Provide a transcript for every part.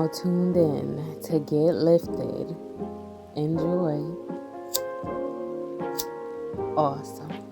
all tuned in to Get Lifted. Enjoy. Awesome.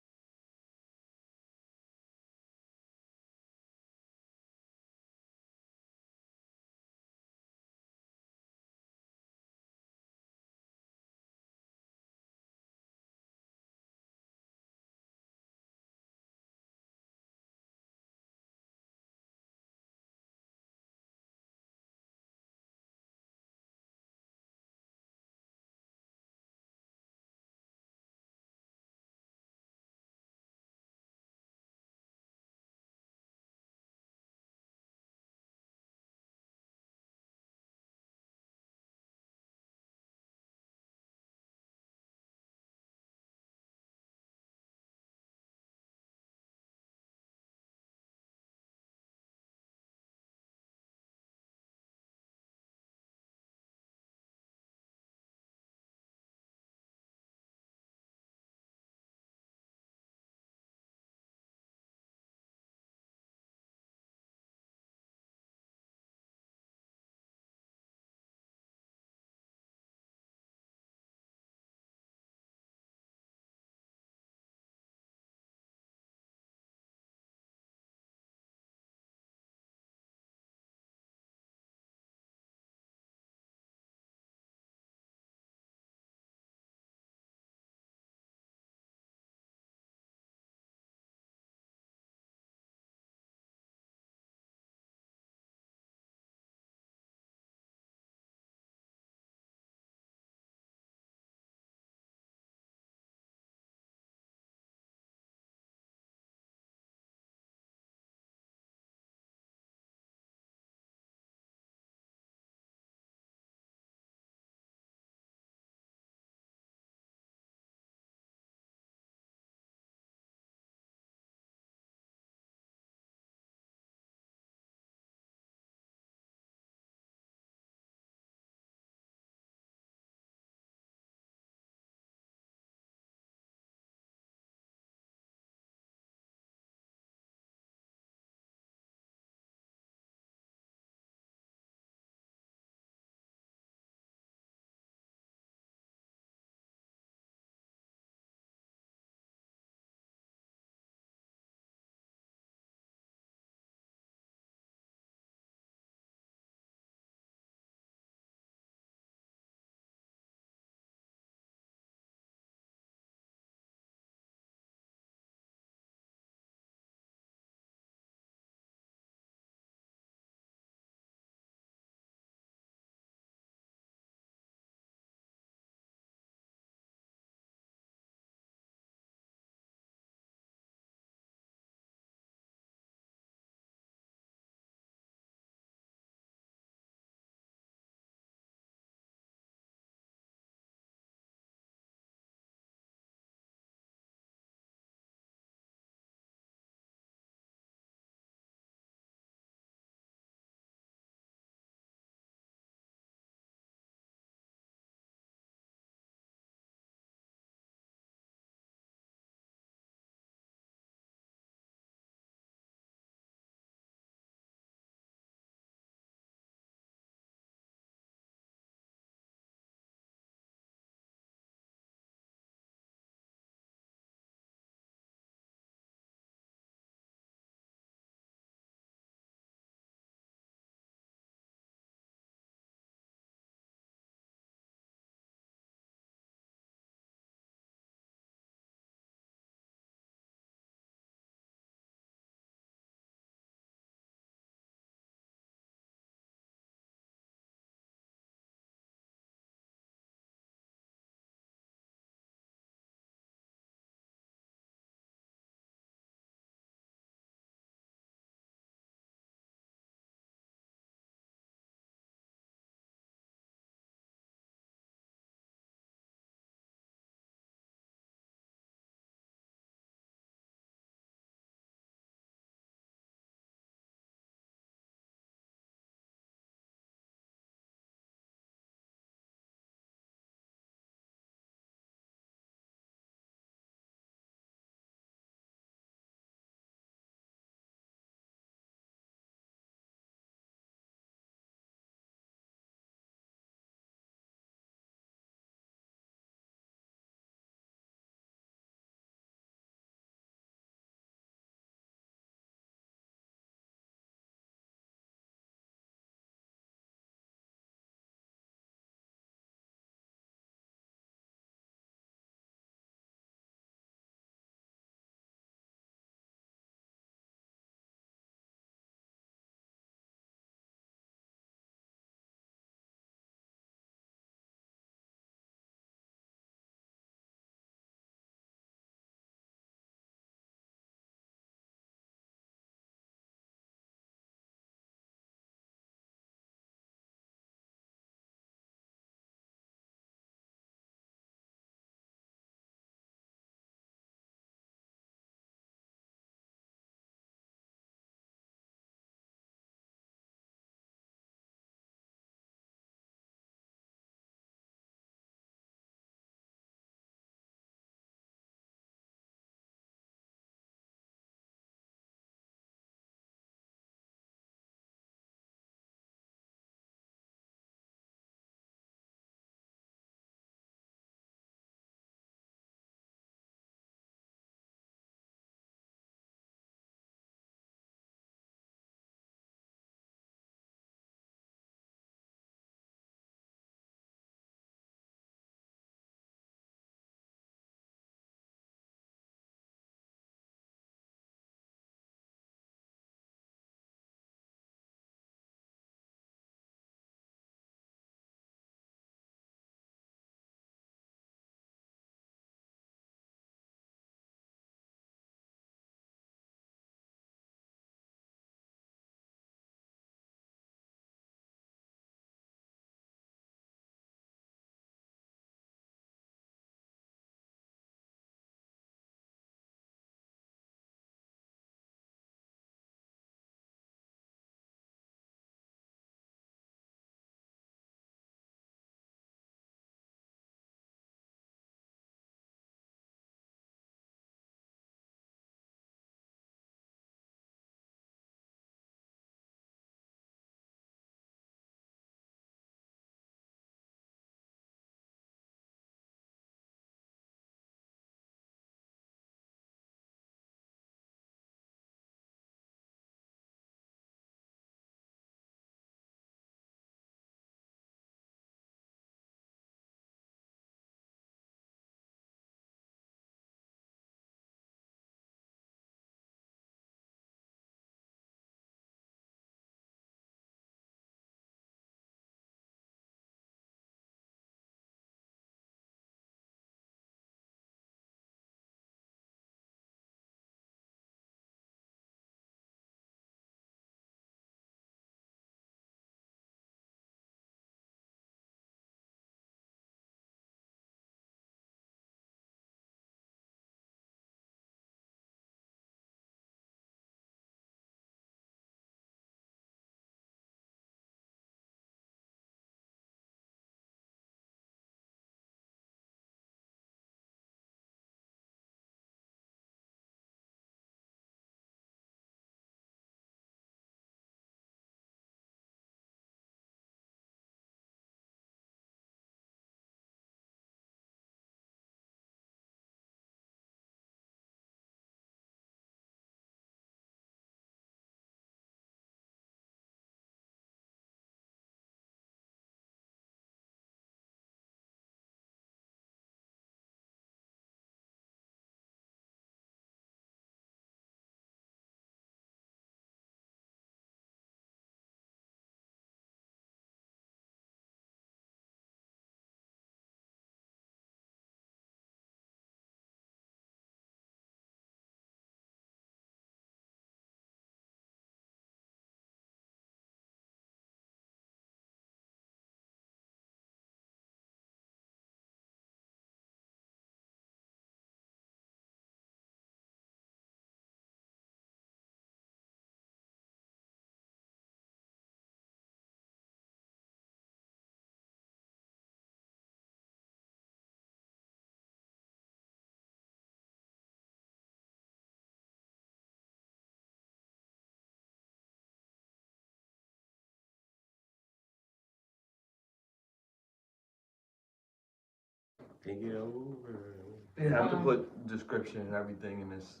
Think it over. You have to put description and everything in this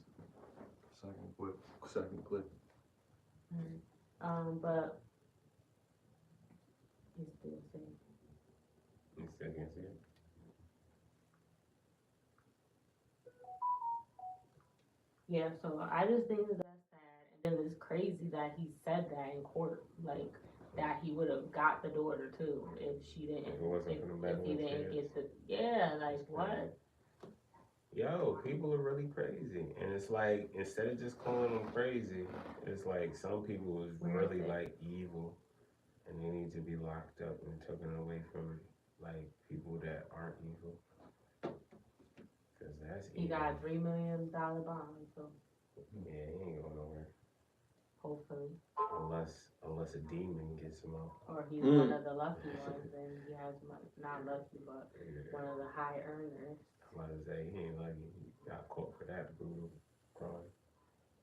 second clip. But he's still saying. You still can't see it? Yeah, so I just think that that's sad. And then it's crazy that he said that in court, like that he would have got the daughter too if she didn't. If he didn't get the like what? Yo, people are really crazy, and it's like instead of just calling them crazy, it's like some people is really like evil, and they need to be locked up and taken away from like people that aren't evil. Cause that's he evil. got $3 million bond, so yeah, he ain't going nowhere. Hopefully, unless a demon gets him out, or he's one of the lucky ones, and he has not lucky, but one of the high earners. I'm about to say he ain't lucky. He got caught for that brutal crime.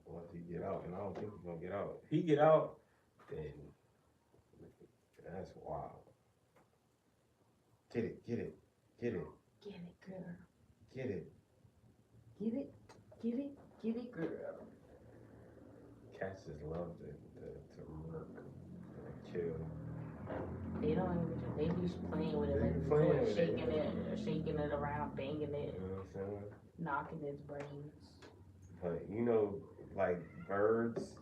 Once he get out, and I don't think he's gonna get out. If he get out, then that's wild. Get it, Get it, girl. get it. Get it, girl. Cats just love to murk and kill. They don't even. They be playing with it, like shaking it around, banging it, You know what I'm saying? knocking its brains. But you know, like birds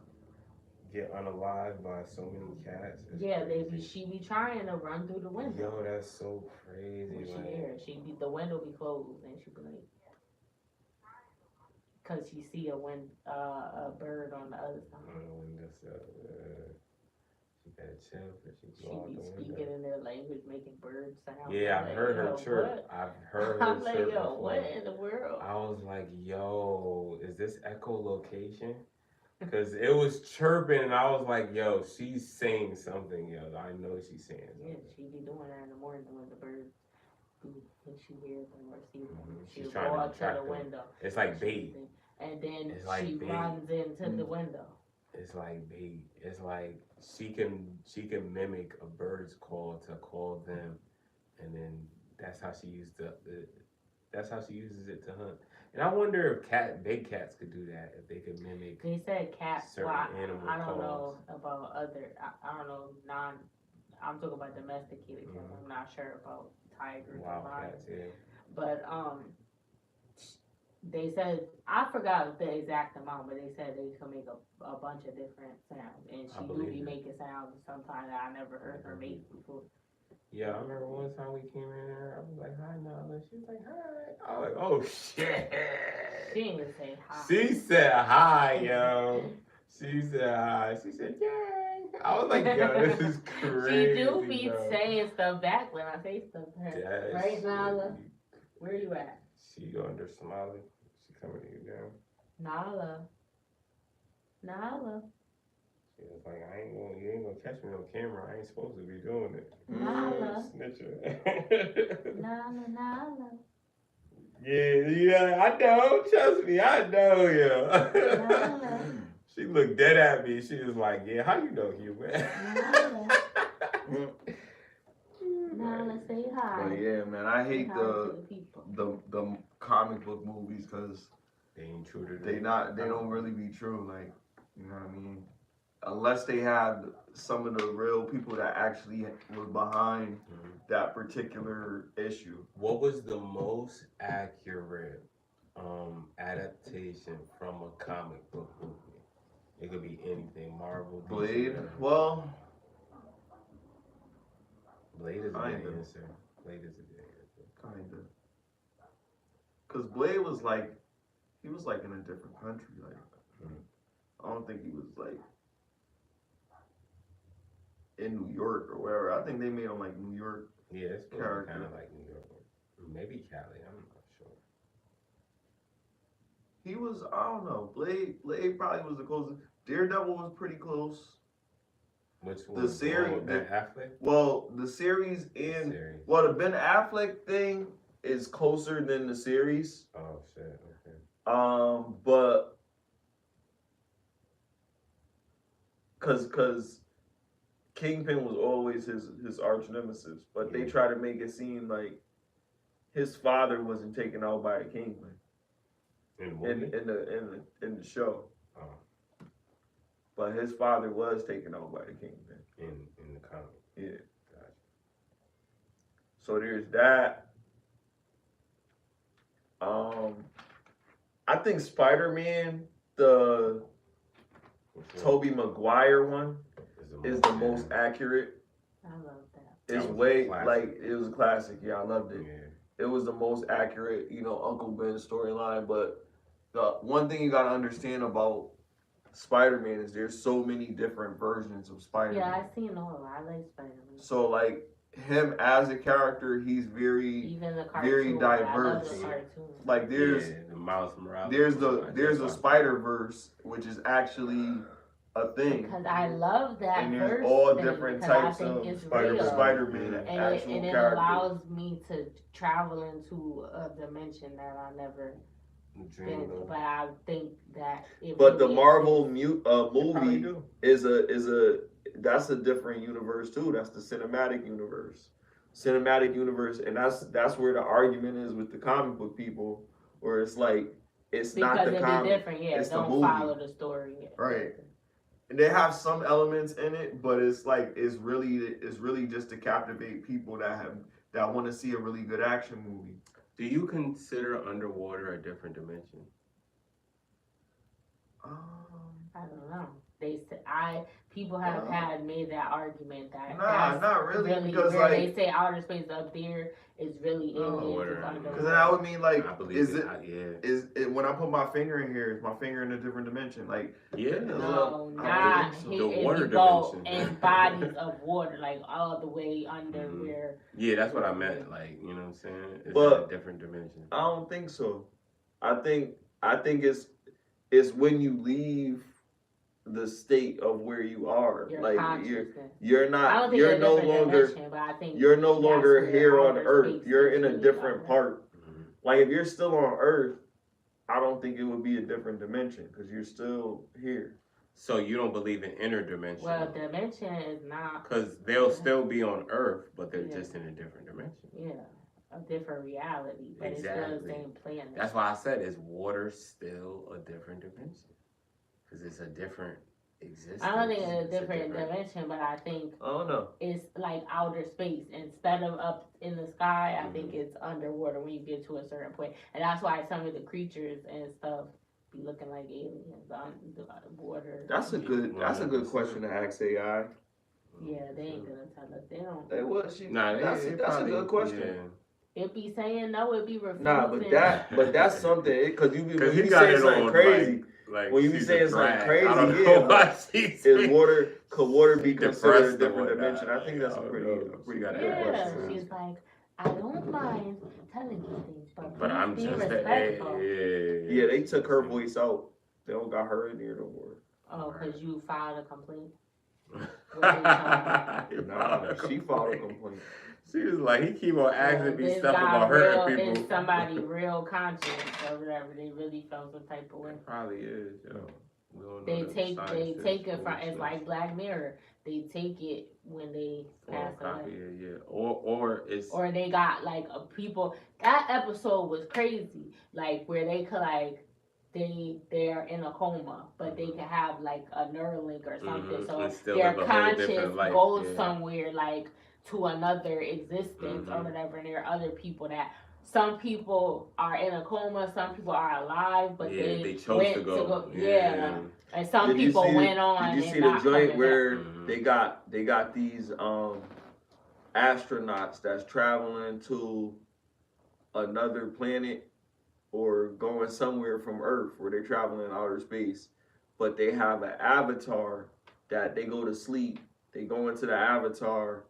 get unalived by so many cats. Yeah, she be trying to run through the window. Yo, that's so crazy. The window be closed, and she be like, cause she see a bird on the other side. She gotta chill, cause she be speaking in their language, making bird sounds. Yeah, I've heard her chirp. I've heard her chirp. I'm like, yo, what in the world? I was like, yo, is this echolocation? Because it was chirping, and I was like, yo, she's saying something, yo. I know she's saying something. Yeah, she be doing that in the morning when the birds when she hears them or sees them. She's She'll go out to the window. It's like bait. And then she runs into the window. It's like bait. It's like she can mimic a bird's call to call them, and then that's how she uses it to hunt. And I wonder if big cats could do that, if they could mimic. They said cats. Certain animal I don't calls. know about other. I don't know I'm talking about domesticated cats. I'm not sure about tigers. Wild cats, yeah. But they said, I forgot the exact amount, but they said they can make a bunch of different sounds, and she do be making sounds sometimes that I never heard her make before. Yeah, I remember one time we came in there, I was like, hi, Nala. She was like, hi. I was like, oh, shit. She didn't even say hi. She said hi, yo. She said hi. She said, yay. I was like, yo, this is crazy. She do be saying stuff back when I say stuff to her. Yes, right, Nala? Where you at? She under Smiley. She coming to you down. Nala. She was like, you ain't gonna catch me on camera. I ain't supposed to be doing it. Nala. Snitcher. Nala. Yeah, I know. Trust me, I know, yeah. She looked dead at me. She was like, yeah, how you know you, man? Nala, say hi. But yeah, man, I hate the comic book movies because they ain't true to they don't really be true. Like, you know what I mean? Unless they had some of the real people that actually were behind that particular issue. What was the most accurate adaptation from a comic book movie? It could be anything. Marvel, Blade. DC, well, Blade is a good answer. Kinda. Cause Blade was like, he was like in a different country. Like, I don't think he was like in New York or wherever. I think they made him like New York. Yeah, it's character. Kind of like New York. Maybe Cali. I'm not sure. He was, I don't know. Blade probably was the closest. Daredevil was pretty close. Which one? The series. Ben Affleck? Well, the series and well, the Ben Affleck thing is closer than the series. Oh shit. Okay. But cause Kingpin was always his arch nemesis, but they try to make it seem like his father wasn't taken out by a kingpin In the show. Oh. But his father was taken out by the kingpin. In the comic. Yeah. Gotcha. So there's that. I think Spider-Man, the Tobey Maguire one, is the most accurate. I love that. It's way like it was a classic. Yeah, I loved it. Yeah. It was the most accurate, Uncle Ben storyline. But the one thing you gotta understand about Spider-Man is there's so many different versions of Spider-Man. Yeah, I've seen all. I like Spider-Man. So like him as a character, he's very very diverse. Like there's the Miles Morales. There's the Spider-Verse, which is actually a thing. Because I love that. And there's all different types of Spider-Man and actual it characters. allows me to travel into a dimension that I never been. But I think that. But the Marvel movie is a that's a different universe too. That's the cinematic universe. And that's where the argument is with the comic book people, where it's like it's because not the comic, different. Yeah, it's don't the movie. Follow the story. Right. And they have some elements in it, but it's really just to captivate people that want to see a really good action movie. Do you consider underwater a different dimension? I don't know. People have made that argument that not really because they say outer space up there is really aliens. Because then I would mean like, is it when I put my finger in here? Is my finger in a different dimension? Like no, not the water dimension and bodies of water, like all the way under where. Yeah, that's what I meant. Like you know what I'm saying? It's but a different dimension. I don't think so. I think it's when you leave the state of where you are, like you're no longer here on Earth. You're in a different part. Like if you're still on Earth, I don't think it would be a different dimension because you're still here. So you don't believe in interdimension? Well, dimension is not because they'll still be on Earth, but they're just in a different dimension. Yeah, a different reality, but it's still the same planet. That's why I said, is water still a different dimension? Because it's a different existence. I don't think it's a different dimension, but I think it's like outer space. Instead of up in the sky, I think it's underwater when you get to a certain point. And that's why some of the creatures and stuff be looking like aliens on the water. That's a good question to ask AI. Yeah, they ain't gonna tell us. They don't. They would. That's a good question. Yeah. It be saying no, it be refusing. Nah, but that's something because you be saying something crazy. Like when you be saying something crazy, could water be considered a different dimension? I think that's a pretty good question. She's like, I don't mind telling you things, but I'm be just respectful. Yeah, they took her voice out. They don't got her in there no more. Oh, because you filed a complaint? Nah, she filed a complaint. She was like, he keep on asking me stuff about hurting people. Is somebody real conscious or whatever? They really felt some type of way. It probably is, They take it from, it's like Black Mirror. They take it when they pass away. Or they got like people. That episode was crazy. Like where they could like they're in a coma, but they can have like a Neuralink or something. So their conscious goes somewhere like to another existence or whatever. And there are other people that. Some people are in a coma, some people are alive, but they chose to go. Yeah. And some people went on. Did you see the joint where they got these astronauts that's traveling to another planet or going somewhere from Earth where they're traveling in outer space, but they have an avatar that they go to sleep. They go into the avatar.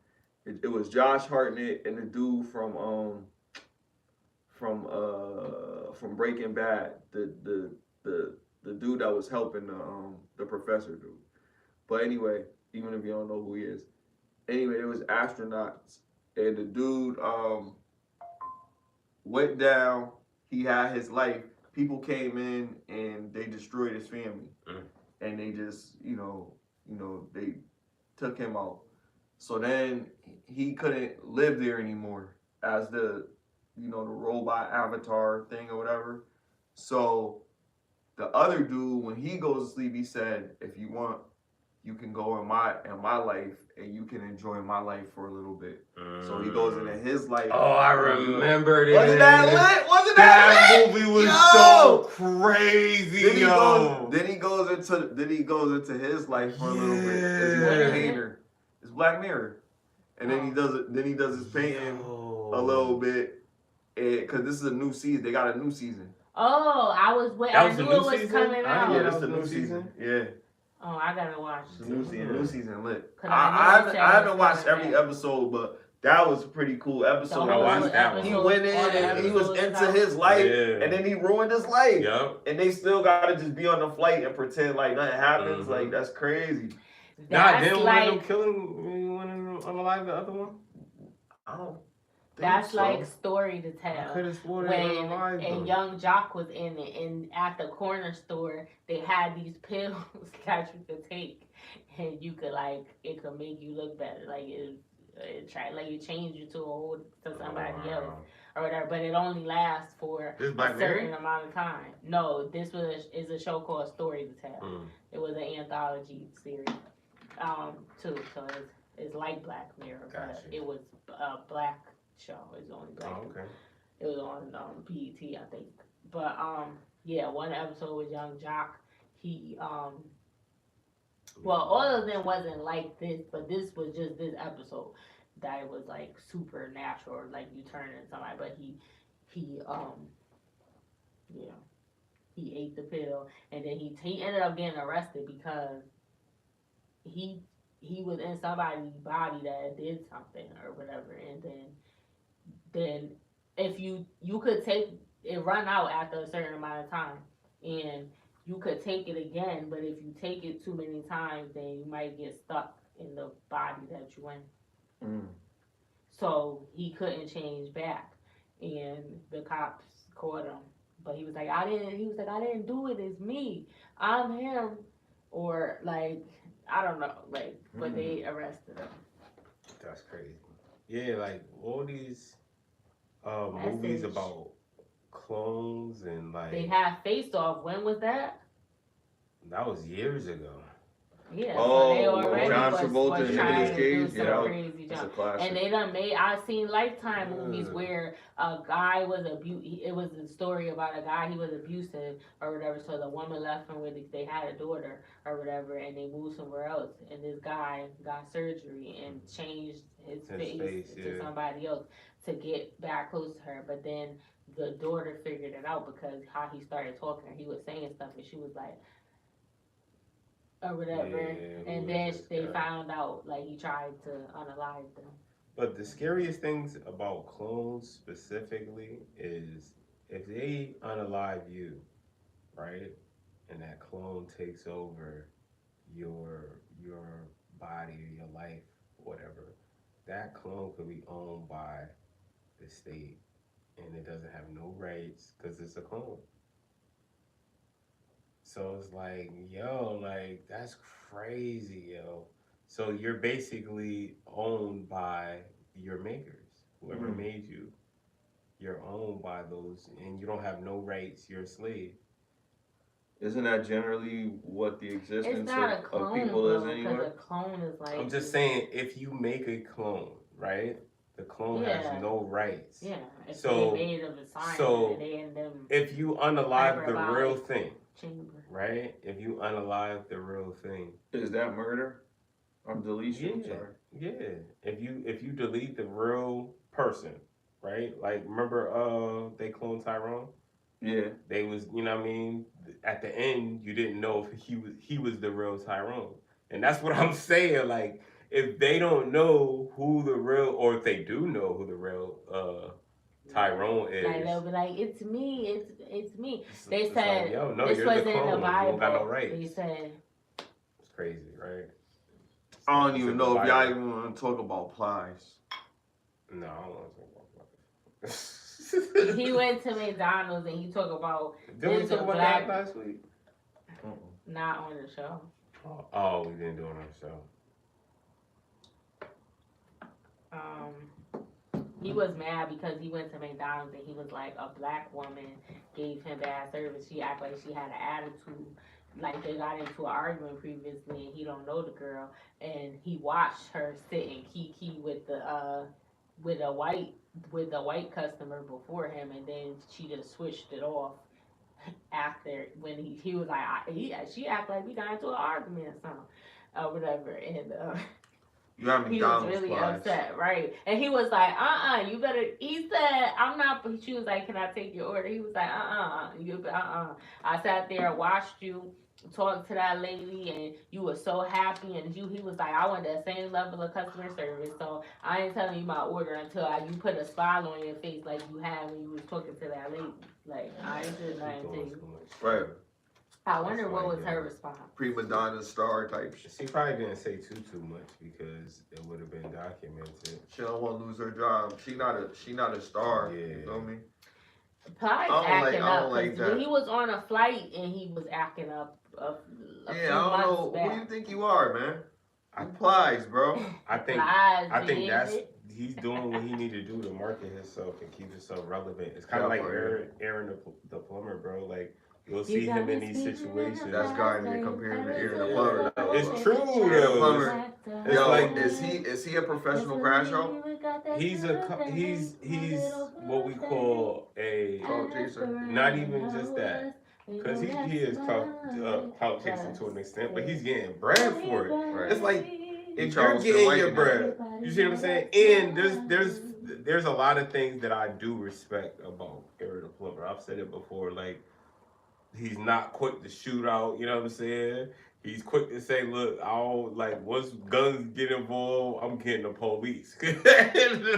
It was Josh Hartnett and the dude from Breaking Bad, the dude that was helping the professor dude. But anyway, even if you don't know who he is, anyway, it was astronauts, and the dude went down. He had his life. People came in and they destroyed his family, and they just they took him out. So then he couldn't live there anymore as the you know, the robot avatar thing or whatever. So the other dude, when he goes to sleep, he said, "If you want, you can go in my life, and you can enjoy my life for a little bit." So he goes into his life. Oh, I remember this. Wasn't that lit? Wasn't that lit? movie was so crazy, Then he goes into his life for a little bit as he's a painter. It's Black Mirror, and then he does it. Then he does his painting a little bit, because this is a new season. They got a new season. Oh, I knew it was coming out. Yeah, this is a new season. Yeah. Oh, I gotta watch. It's a new season lit. I haven't watched every episode, but that was a pretty cool episode. I watched that one. He went in and he was into his life, and then he ruined his life. Yep. And they still gotta just be on the flight and pretend like nothing happens. Like, that's crazy. Didn't one of them killing one of them unalive the other one? I don't. That's like story to tell. I could have sworn and young Jock was in it, and at the corner store they had these pills that you could take, and you could it could make you look better. Like it change you to somebody else or whatever. But it only lasts for a certain amount of time. No, this is a show called Story to Tell. It was an anthology series, too. So it's like Black Mirror, but it was black show. It was only black. Oh, okay. It was on BET, I think. But yeah, one episode was Young Jock. He well, all of them wasn't like this, but this was just this episode that it was like supernatural, like you turn into somebody. But he ate the pill, and then he ended up getting arrested because he was in somebody's body that did something or whatever, and then if you could take it, run out after a certain amount of time, and you could take it again, but if you take it too many times, then you might get stuck in the body that you in. So he couldn't change back, and the cops caught him. But he was like, I didn't do it. It's me. I'm him. Or I don't know. But they arrested him. That's crazy. Yeah, all these movies about clones and they had Face Off. When was that? That was years ago. Yeah. Oh, so they already John Travolta and Nicolas Cage. Crazy that's a classic. And they done made. I've seen Lifetime movies where a guy was It was a story about a guy. He was abusive or whatever. So the woman left him with. They had a daughter or whatever, and they moved somewhere else. And this guy got surgery and changed his face to somebody else to get back close to her. But then the daughter figured it out because how he started talking, he was saying stuff, and she was like, or whatever, and then they found out he tried to unalive them. But the scariest things about clones specifically is if they unalive you, right, and that clone takes over your body or your life, whatever, that clone could be owned by the state, and it doesn't have no rights because it's a clone. So it's that's crazy, yo. So you're basically owned by your makers, whoever made you. You're owned by those, and you don't have no rights. You're a slave. Isn't that generally what the existence of people though, is anyway? A clone is I'm just saying, if you make a clone, right? The clone has no rights. Yeah. If so they made of a science, if you unalive the real thing, chamber. right? If you unalive the real thing, is that murder? I'm deletion. Sorry. Yeah. If you delete the real person, right? Remember they cloned Tyrone? Yeah. They was, you know what I mean? At the end, you didn't know if he was the real Tyrone. And that's what I'm saying. If they don't know who the real, or if they do know who the real Tyrone is, they'll be like, "It's me, it's me." They it's said this you're was the in clone. the Bible. You don't got no rights. They said it's crazy, right? I don't even know if y'all even want to talk about plies. No, I don't want to talk about plies. He went to McDonald's and he talked about. Did we talk about that last week? Not on the show. Oh, we didn't do it on the show. He was mad because he went to McDonald's and he was like, a black woman gave him bad service. She acted like she had an attitude. Like they got into an argument previously and he don't know the girl. And he watched her sit and kiki with with a white customer before him, and then she just switched it off after when he was like she acted like we got into an argument or something whatever, and You have he was McDonald's really flies. upset, right? And he was like, you better. He said, I'm not. She was like, can I take your order? He was like, I sat there and watched you talk to that lady, and you were so happy, and he was like, I want that same level of customer service. So I ain't telling you my order until you put a smile on your face like you had when you was talking to that lady. Like I ain't doing nothing to you. Right. I wonder what was her response. Prima donna star type shit. She probably didn't say too much because it would have been documented. She don't want to lose her job. She not a star. Yeah. You feel me? Probably acting up. like when he was on a flight and he was acting up a few I don't know. months back. Who do you think you are, man? Plies, bro. I think that's he's doing what he need to do to market himself and keep himself relevant. It's kind of like Aaron the plumber, bro. Like you'll see him in these situations. That's guy need to compare him to Aaron the plumber. It's true though. It's Yo, like is he a professional crash out? he's what we call a Clout chaser. not even just that. Because he is clout chasing to an extent, but he's getting bread for it. Right. It's like if you're Charleston getting White your now. bread, you see what I'm saying? And there's a lot of things that I do respect about Aaron the plumber. I've said it before, like he's not quick to shoot out. You know what I'm saying? He's quick to say, look, once guns get involved, I'm getting the police.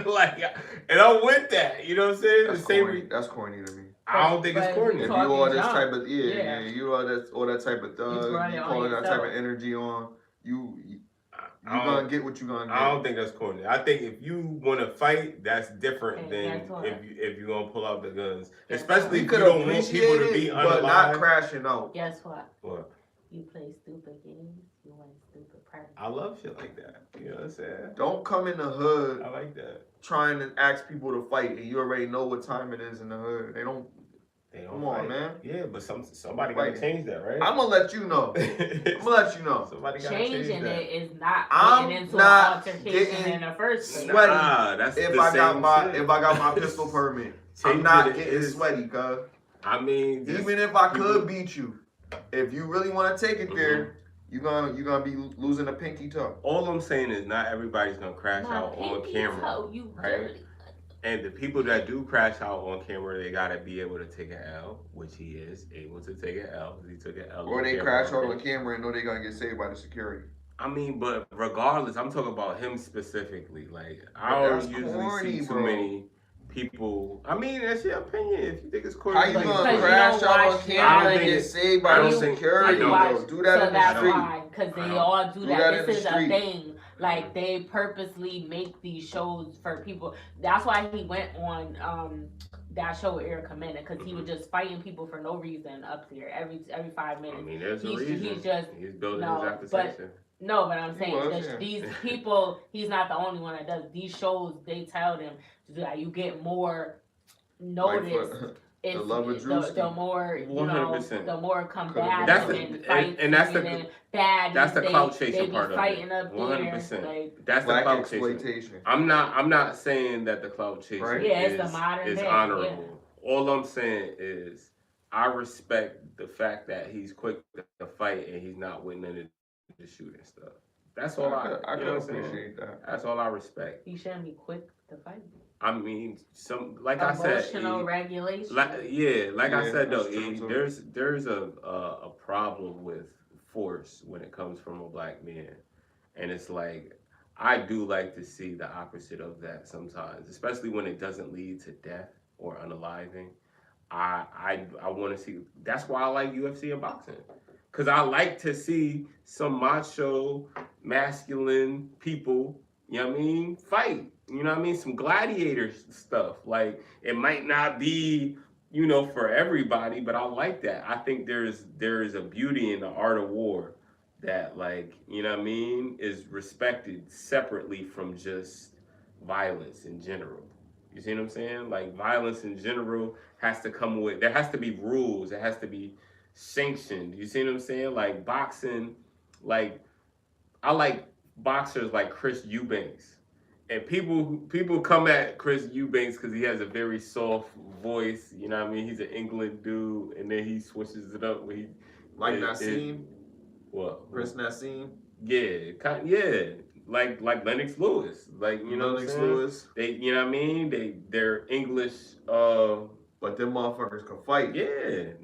Like, and I'm with that. You know what I'm saying? That's corny to me. I don't think it's corny. If you all this junk. type of you all that type of thug, you calling that type of energy on, you gonna get what you gonna get. I don't think that's corny. I think if you want to fight, that's different than if you're gonna pull out the guns. Especially if you don't want people to be but not crashing out. Guess what? What? You play stupid games, you win stupid prizes. I love shit like that. You know what I'm saying? Don't come in the hood I like that. trying to ask people to fight and you already know what time it is in the hood. They don't come fight. on, man. Yeah, but somebody gotta change that, right? I'm gonna let you know. Somebody gotta Changing that. it is not I'm getting into not an altercation getting in the first place. sweaty. That's if the I got same my shit. pistol permit, I'm not getting sweaty, cuz. I mean, Even if I could beat you, if you really want to take it there, you're gonna be losing a pinky toe. all I'm saying is not everybody's gonna crash out on camera, right? And the people that do crash out on camera, they gotta be able to take an L, which he is able to take an L. He took an L. Or they crash out on camera and know they're gonna get saved by the security. I mean, but regardless, I'm talking about him specifically. Like, I don't usually see too many people. I mean, that's your opinion. If you think it's corny, how you gonna crash out on camera and get saved by the security? Do that in the street. Because they all do that. This is a street. thing. Like, they purposely make these shows for people. That's why he went on that show with Erica Mena, because he was just fighting people for no reason up there every 5 minutes. I mean, there's a reason. He's building his reputation. No, but I'm saying these people, he's not the only one that does these shows. They tell them that you get more notice. The love of Drewski. The more, 100%. the more combative that's the clout chasing part of it. Fighting up 100%. there, like, that's the clout chasing. I'm not saying that the clout chasing is honorable. Yeah. All I'm saying is I respect the fact that he's quick to fight and he's not with none of the shooting stuff. That's all I can appreciate that. That's all I respect. He shouldn't be quick to fight. I mean, I said, emotional regulation. I said though, there's a problem with force when it comes from a black man, and it's like I do like to see the opposite of that sometimes, especially when it doesn't lead to death or unaliving. I want to see. That's why I like UFC and boxing, because I like to see some macho, masculine people. You know what I mean? Fight. You know what I mean? Some gladiator stuff. Like, it might not be, for everybody, but I like that. I think there is a beauty in the art of war that, like, you know what I mean, is respected separately from just violence in general. You see what I'm saying? Like violence in general has to come with. There has to be rules. It has to be sanctioned. You see what I'm saying? Like boxing, like I like boxers like Chris Eubanks. And people come at Chris Eubanks because he has a very soft voice. You know what I mean? He's an England dude, and then he switches it up when he like Nassim. What? Chris Nassim. Yeah, yeah. Like Lennox Lewis. Like you know Lennox what I'm saying? Lewis. They you know what I mean? They're English. But them motherfuckers can fight. Yeah.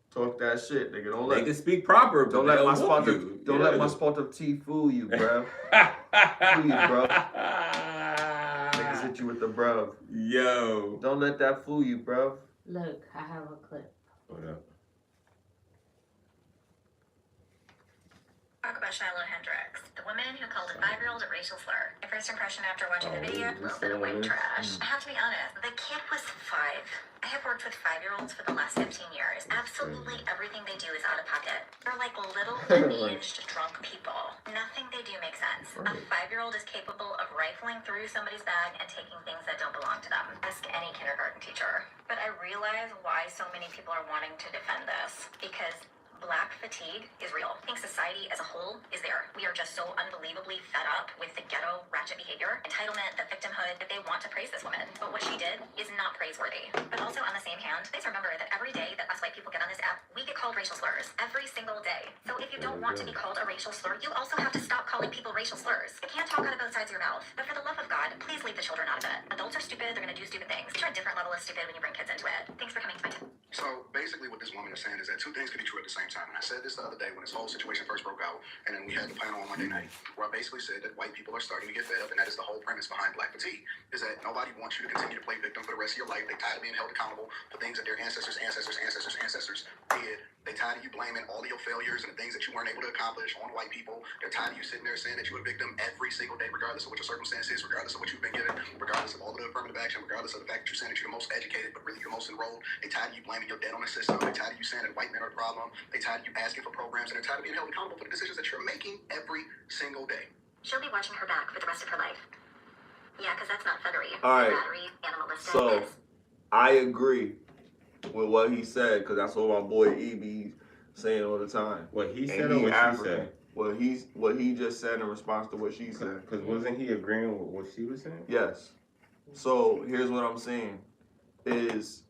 Talk that shit, nigga. They can speak proper. Don't let my spot of tea fool you, bro. Fool you, bro. Niggas hit you with the bro. Yo. Don't let that fool you, bro. Look, I have a clip. What up? Talk about Shiloh Hendrix, the woman who called a 5-year-old a racial slur. My first impression after watching the video, a little bit of white trash. I have to be honest, the kid was 5. I have worked with 5-year-olds for the last 15 years. Absolutely everything they do is out of pocket. They're like little unhinged drunk people. Nothing they do makes sense. A 5-year-old is capable of rifling through somebody's bag and taking things that don't belong to them. Ask any kindergarten teacher. But I realize why so many people are wanting to defend this. Because Black fatigue is real. I think society as a whole is there. We are just so unbelievably fed up with the ghetto ratchet behavior, entitlement, the victimhood, that they want to praise this woman. But what she did is not praiseworthy. But also on the same hand, please remember that every day that us white people get on this app, we get called racial slurs. Every single day. So if you don't want to be called a racial slur, you also have to stop calling people racial slurs. You can't talk out of both sides of your mouth. But for the love of God, please leave the children out of it. Adults are stupid, they're gonna do stupid things. You're a different level of stupid when you bring kids into it. Thanks for coming to my tip. So basically what this woman is saying is that two things can be true at the same time. And I said this the other day when this whole situation first broke out, and then we had the panel on Monday night, where I basically said that white people are starting to get fed up, and that is the whole premise behind Black fatigue, is that nobody wants you to continue to play victim for the rest of your life. They tired of being held accountable for things that their ancestors did. They tired of you blaming all of your failures and the things that you weren't able to accomplish on white people. They're tired of you sitting there saying that you're a victim every single day, regardless of what your circumstance is, regardless of what you've been given, regardless of all of the affirmative action, regardless of the fact that you're saying that you're the most educated, but really you're most enrolled. They tired of you blaming your debt on the system. They tired of you saying that white men are the problem. They tired of you asking for programs, and they're tired of being held accountable for the decisions that you're making every single day. She'll be watching her back for the rest of her life. Yeah, because that's not thuggery. All right. Battery, animalistic. So, I agree with what he said, because that's what my boy E be saying all the time. What he said or what she said? What he just said in response to what she said. Because wasn't he agreeing with what she was saying? Yes. So here's what I'm saying is,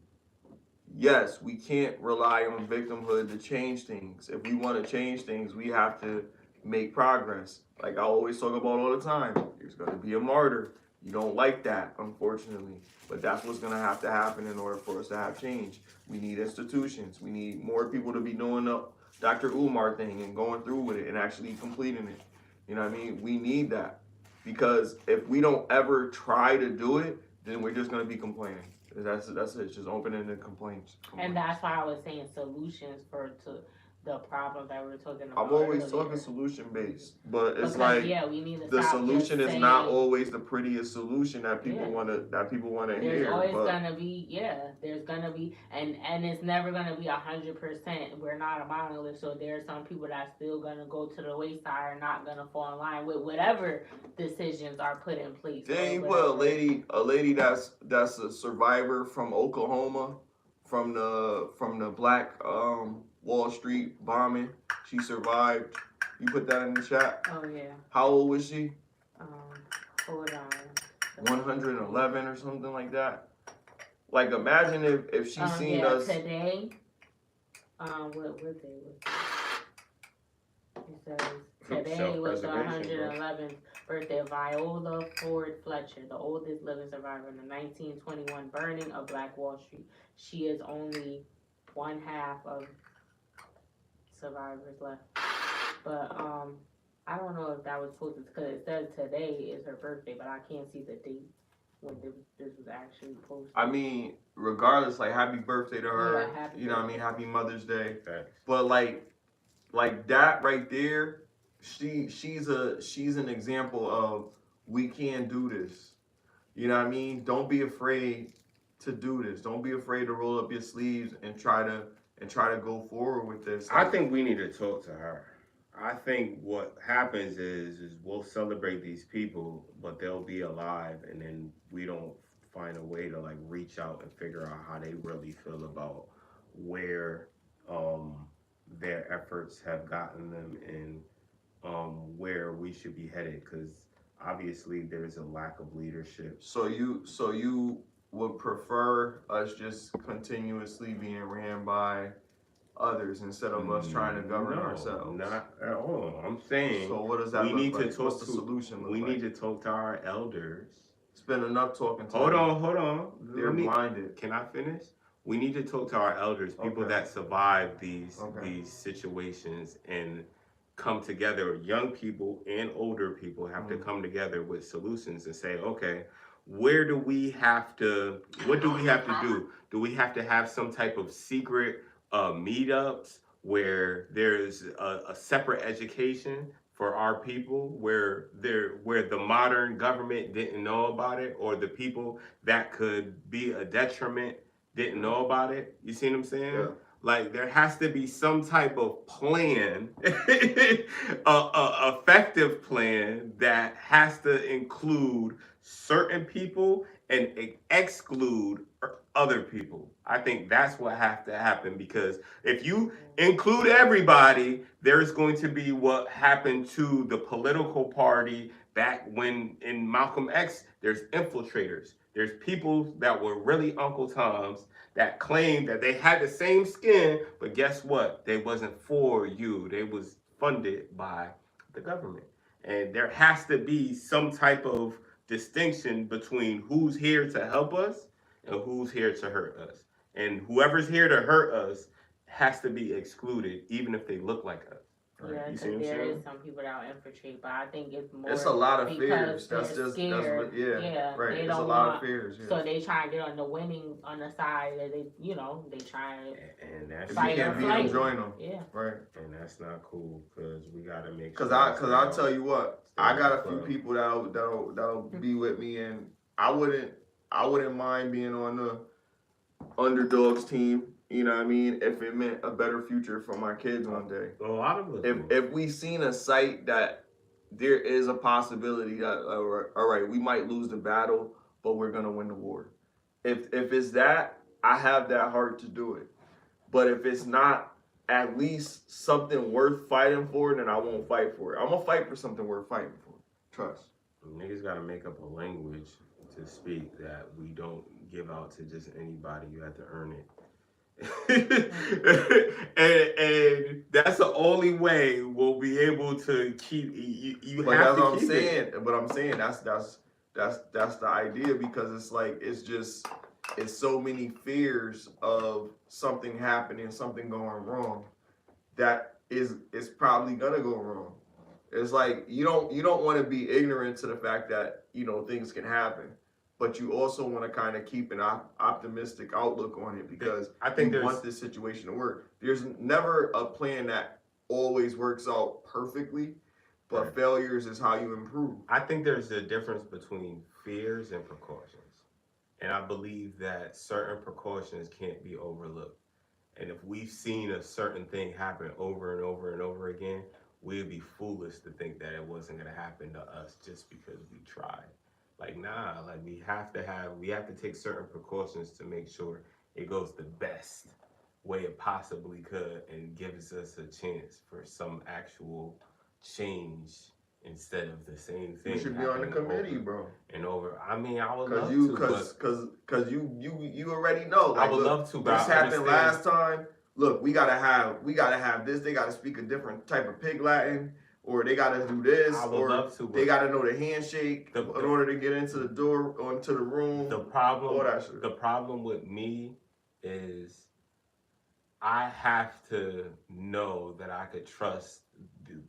yes, we can't rely on victimhood to change things. If we want to change things, we have to make progress. Like I always talk about all the time, there's going to be a martyr. You don't like that, unfortunately. But that's what's going to happen in order for us to have change. We need institutions. We need more people to be doing the Dr. Umar thing and going through with it and actually completing it. You know what I mean? We need that. Because if we don't ever try to do it, then we're just going to be complaining. That's it. It's just open-ended complaints. And that's why I was saying solutions to the problem that we're talking about. I'm always earlier. talking solution-based, but it's Because, like we need to the stop solution just is not saying- always the prettiest solution that people want to There's hear. always gonna be, there's gonna be, and it's never gonna be 100%. We're not a monolith, so there are some people that still gonna go to the wayside or not gonna fall in line with whatever decisions are put in place. They put a lady that's a survivor from Oklahoma, from the Black Wall Street bombing. She survived. You put that in the chat. Oh yeah. How old was she? Hold on. 111 or something like that. Like imagine if she seen us today. What day was it? It says today was the 111th birthday of Viola Ford Fletcher, the oldest living survivor in the 1921 burning of Black Wall Street. She is only one half of survivors left. But I don't know if that was posted because it says today is her birthday, but I can't see the date when this was actually posted. I mean, regardless, like happy birthday to her. Yeah, happy you know what I birthday. mean? Happy Mother's Day. Thanks. But like that right there, she's an example of we can do this. You know what I mean? Don't be afraid to do this. Don't be afraid to roll up your sleeves and try to go forward with this. I think we need to talk to her. I think what happens is we'll celebrate these people, but they'll be alive, and then we don't find a way to like reach out and figure out how they really feel about where their efforts have gotten them and where we should be headed, because obviously there's a lack of leadership. So you would prefer us just continuously being ran by others instead of us trying to govern ourselves? Not at all. I'm saying, so what does that look like? What's the solution look we like? need to talk to our elders. It's been enough talking to Hold them. on. They're blinded. Can I finish? We need to talk to our elders, people that survive these situations and come together. Young people and older people have to come together with solutions and say, okay, what do we have to do? Do we have to have some type of secret meetups where there's a separate education for our people, where the modern government didn't know about it, or the people that could be a detriment didn't know about it? You see what I'm saying? Yeah. Like, there has to be some type of plan, a effective plan that has to include certain people and exclude other people. I think that's what has to happen, because if you include everybody, there's going to be what happened to the political party back when in Malcolm X. There's infiltrators. There's people that were really Uncle Toms that claimed that they had the same skin, but guess what? They wasn't for you. They was funded by the government. And there has to be some type of distinction between who's here to help us and who's here to hurt us. And whoever's here to hurt us has to be excluded, even if they look like us. Yeah, because there is some people that will infiltrate, but I think it's more. It's a lot of fears. That's scared. Right. They It's a lot of fears. Yeah. So they try to get on the winning on the side that they try and that's if you can't beat them, join them. Yeah. Right. And that's not cool, because we gotta make. Because I'll tell you what, I got a few people that'll be with me, and I wouldn't mind being on the underdogs team. You know what I mean? If it meant a better future for my kids one day. A lot of us. If we seen a site that there is a possibility that all right, we might lose the battle, but we're gonna win the war. If it's that, I have that heart to do it. But if it's not at least something worth fighting for, then I won't fight for it. I'm gonna fight for something worth fighting for. Trust. Niggas gotta make up a language to speak that we don't give out to just anybody. You have to earn it. and that's the only way we'll be able to keep you but have that's to what keep I'm saying. it. But I'm saying that's the idea, because it's like it's so many fears of something happening, something going wrong, that is probably gonna go wrong. It's like you don't want to be ignorant to the fact that things can happen, but you also want to kind of keep an optimistic outlook on it, because I think you want this situation to work. There's never a plan that always works out perfectly, but failures is how you improve. I think there's a difference between fears and precautions. And I believe that certain precautions can't be overlooked. And if we've seen a certain thing happen over and over and over again, we'd be foolish to think that it wasn't going to happen to us just because we tried. Like, nah, like we have to take certain precautions to make sure it goes the best way it possibly could and gives us a chance for some actual change instead of the same thing. You should be on the committee, bro. And over. I mean, I would love to. Because you already know. Like, I would love to, but this happened last time. Look, we gotta have this. They gotta speak a different type of pig Latin, or they gotta do this, or they gotta know the handshake in order to get into the door or into the room. The problem with me is I have to know that I could trust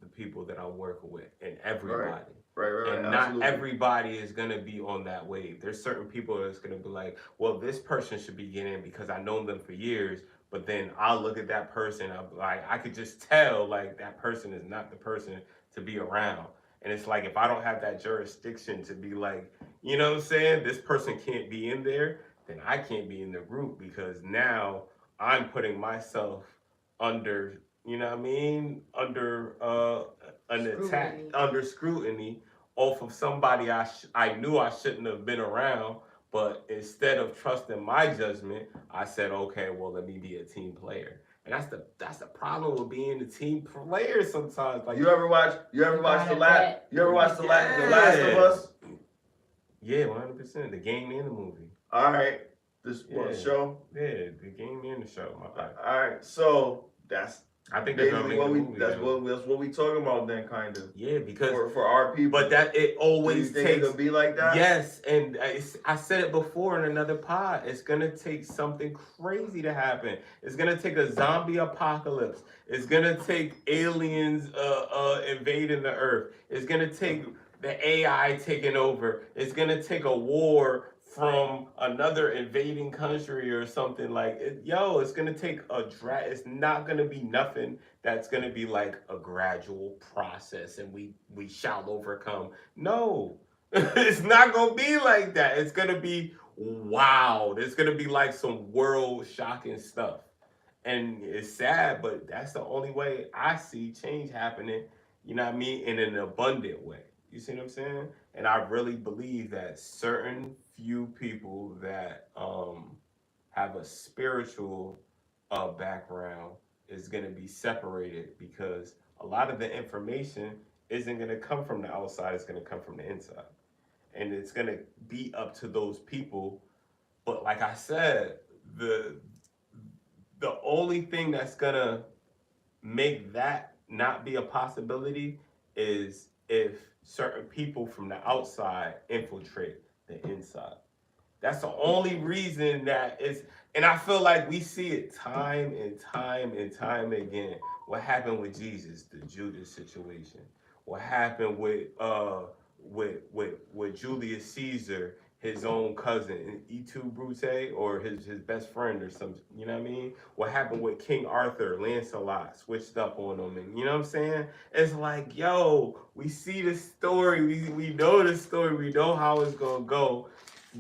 the people that I'm working with, and everybody. Right. And absolutely. Not everybody is going to be on that wave. There's certain people that's going to be like, well, this person should be getting in because I've known them for years. But then I'll look at that person, I'm like, I could just tell, like, that person is not the person to be around. And it's like, if I don't have that jurisdiction to be like, you know what I'm saying? This person can't be in there, then I can't be in the group, because now I'm putting myself under, you know what I mean? Under an attack, under scrutiny off of somebody I knew I shouldn't have been around, But instead of trusting my judgment, I said, okay, well, let me be a team player. And that's the problem with being a team player sometimes. Like you ever watch the Last of Us? Yeah, 100%. The game and the movie. All right, this show. Yeah, the game and the show. My bad. All right, so I think they're gonna make a movie. That's what we talking about then, kind of. Yeah, because for our people. But that it always takes. It's gonna be like that. Yes, and I said it before in another pod. It's gonna take something crazy to happen. It's gonna take a zombie apocalypse. It's gonna take aliens invading the earth. It's gonna take the AI taking over. It's gonna take a war from another invading country or something like it. It's gonna take it's not gonna be nothing that's gonna be like a gradual process and we shall overcome. No, it's not gonna be like that. It's gonna be wild. It's gonna be like some world shocking stuff. And it's sad, but that's the only way I see change happening, you know what I mean, in an abundant way. You see what I'm saying? And I really believe that certain few people that have a spiritual background is going to be separated, because a lot of the information isn't going to come from the outside, it's going to come from the inside. And it's going to be up to those people. But like I said, the only thing that's going to make that not be a possibility is if certain people from the outside infiltrate the inside. That's the only reason that is, and I feel like we see it time and time and time again. What happened with Jesus, the Judas situation? What happened with Julius Caesar, his own cousin, E2 Brute, or his best friend or something, you know what I mean? What happened with King Arthur, Lancelot, switched up on him, and you know what I'm saying? It's like, we see the story, we know the story, we know how it's gonna go,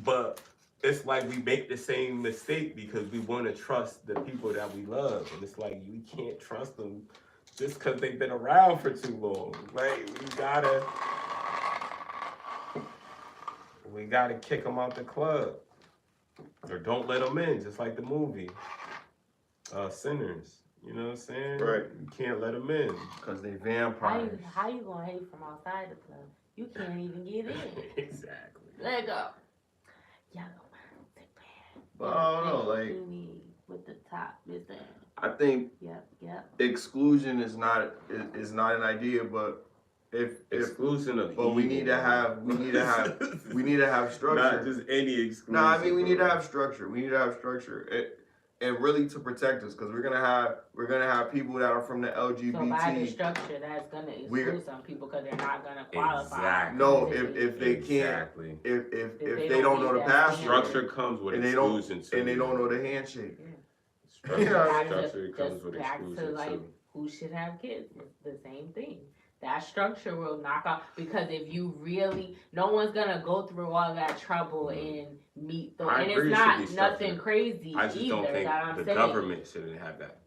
but it's like we make the same mistake because we want to trust the people that we love, and it's like, we can't trust them just because they've been around for too long. Like, we gotta kick them out the club, or don't let them in, just like the movie Sinners. You know what I'm saying? Right. You can't let them in because they vampires. How you gonna hate from outside the club? You can't even get in. Exactly. Let go. Yellow But I don't know, like with the top missing. I think Yep. exclusion is not an idea, but if exclusion of but we need to have structure. Not just any exclusion. No, I mean we need to have structure. We need to have structure. And really to protect us, because we're gonna have people that are from the LGBT. So by the structure, that's gonna exclude some people because they're not gonna qualify. Exactly. No, if they can't, if they don't know the password, structure comes with exclusion too. And they don't know the handshake. Yeah. Structure comes with exclusion to like too. who should have kids. It's the same thing. That structure will knock off, because if you really, no one's gonna go through all that trouble and meet the, and it's not nothing crazy I just either. don't think that I'm the saying. government shouldn't have that